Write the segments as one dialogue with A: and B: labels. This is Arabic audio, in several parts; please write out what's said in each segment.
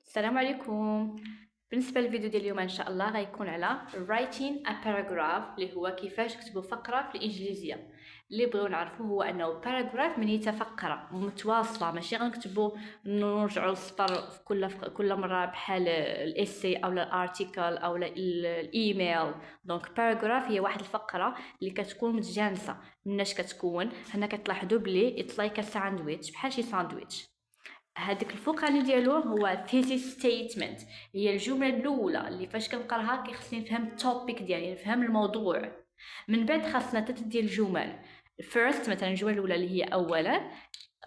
A: السلام عليكم. بالنسبه للفيديو ديال اليوم ان شاء الله غيكون على writing a paragraph اللي هو كيفاش نكتبوا فقره في الانجليزيه. اللي بغيو نعرفوا هو انه paragraph من فقره متواصله، ماشي غنكتبوا نرجعوا للسطر في كل مره بحال الاسي او الارتيكل او الايميل. دونك paragraph هي واحد الفقره اللي كتكون متجانسه. مناش كتكون هنا كتلاحظوا بلي it's like a sandwich، بحال شي ساندويتش. هذاك الفوقاني ديالو هو thesis statement، هي الجمله الاولى اللي فاش كنقراها كيخصني نفهم التوبيك ديالي، نفهم الموضوع. من بعد خاصنا 3 ديال الجمل. first مثلا الجمله الاولى اللي هي اولا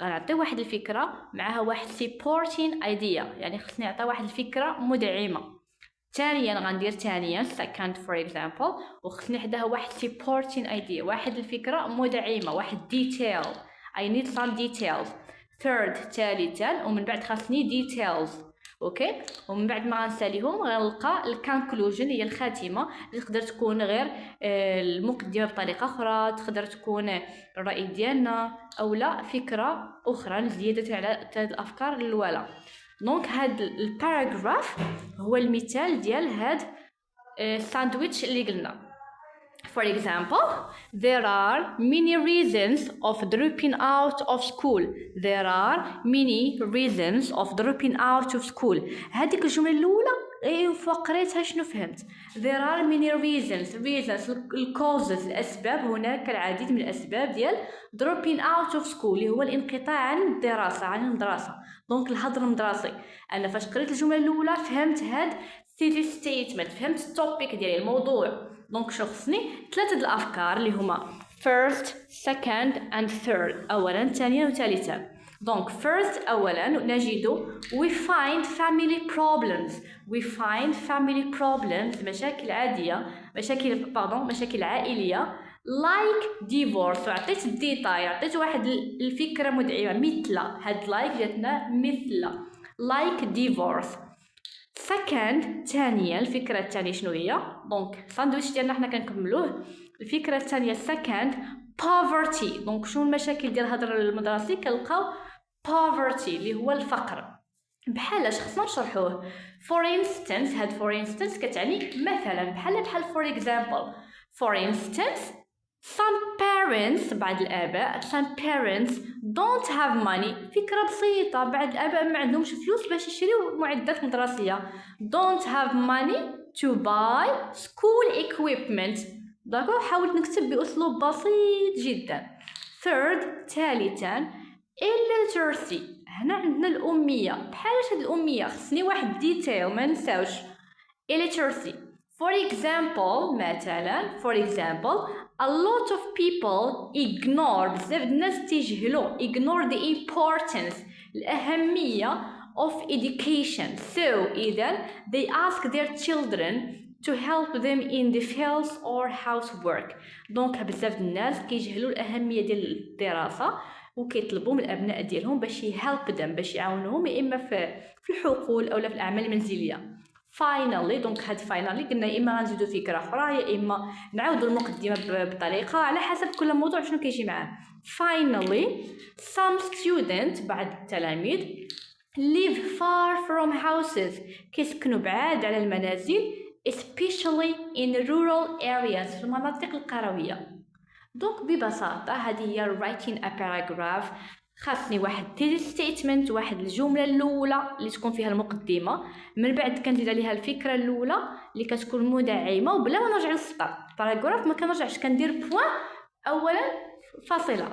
A: غنعطي واحد الفكره معها واحد supporting idea، يعني خصني نعطي واحد الفكره مدعمه. ثانيا غندير ثانيا second for example، وخصني حداها واحد supporting idea، واحد الفكره مدعمه، واحد detail I need some details. third ثالثا، ومن بعد خاصني details. اوكي، ومن بعد ما غنساليهم غنلقى الكونكلوجن هي الخاتمه اللي تقدر تكون غير المقدمه بطريقه اخرى، تقدر تكون الراي ديالنا او لا فكره اخرى زياده على هاد الافكار الاولى. دونك هاد الباراجراف هو المثال ديال هاد الساندويتش اللي قلنا. For example, there are many reasons of dropping out of school. There are many reasons of dropping out of school. هذيك الجملة الأولى فقريتها شنو فهمت؟ There are many reasons الكوزز الأسباب، هناك العديد من الأسباب ديال dropping out of school اللي هو الانقطاع عن الدراسة، عن المدرسة. دونك الهضر المدرسي. أنا فاش قريت الجملة الأولى فهمت هاد thesis statement، فهمت التوبيك ديالي الموضوع. دونك شنو خصني؟ 3 د الافكار اللي هما first second and third، اولا ثانيا وثالثا. دونك first اولا نجد we find family problems مشاكل عاديه، مشاكل عائليه like divorce. وعطيت الديتاي، عطيت واحد الفكره مدعمه مثل هاد like جاتنا مثل like divorce. second ثانيا، الفكره الثانيه شنو هي؟ دونك الساندويتش ديالنا حنا كنكملوه. الفكره الثانيه second poverty. دونك شنو المشاكل ديال الهضر المدرسي؟ كنلقاو poverty اللي هو الفقر. بحالاش خصنا نشرحوه؟ for instance، هاد for instance كتعني مثلا، بحال for instance some parents، بعض الآباء some parents don't have money. فكرة بسيطة، بعض الآباء ما عندهمش فلوس باش يشريو معدات مدرسية. don't have money to buy school equipment. داكو حاولت نكتب بأسلوب بسيط جدا. third ثالثا illiteracy، هنا عندنا الأمية. بحالاش هاد الأمية؟ خصني واحد ديتيل ما نساوش. illiteracy for example مثلا for example a lot of people ignore، بزاف الناس تيجهلوا ignore the importance، الأهمية of education. so إذا they ask their children to help them in the fields or housework. دونك بزاف الناس كيجهلوا الأهمية ديال الدراسة وكيطلبوا من الأبناء ديالهم باش يhelp them، باش يعاونوهم يا إما في الحقول أو في الأعمال المنزلية. finally، دونك هاد finally قلنا يا اما غنزيدو فكره اخرى يا اما نعاودو المقدمه بطريقه على حسب كل موضوع شنو كيجي معاه. finally some students، بعض التلاميذ live far from houses، كيسكنوا بعاد على المنازل especially in rural areas، في المناطق القرويه. دونك ببساطه هذه هي writing a paragraph. خاصني واحد thesis statement، واحد الجمله الاولى اللي تكون فيها المقدمه، من بعد كنزيد عليها الفكره الاولى اللي كتكون مدعمه وبلا ما نرجع للسطر. باراغراف ما كنرجعش، كندير بوين اولا فاصله.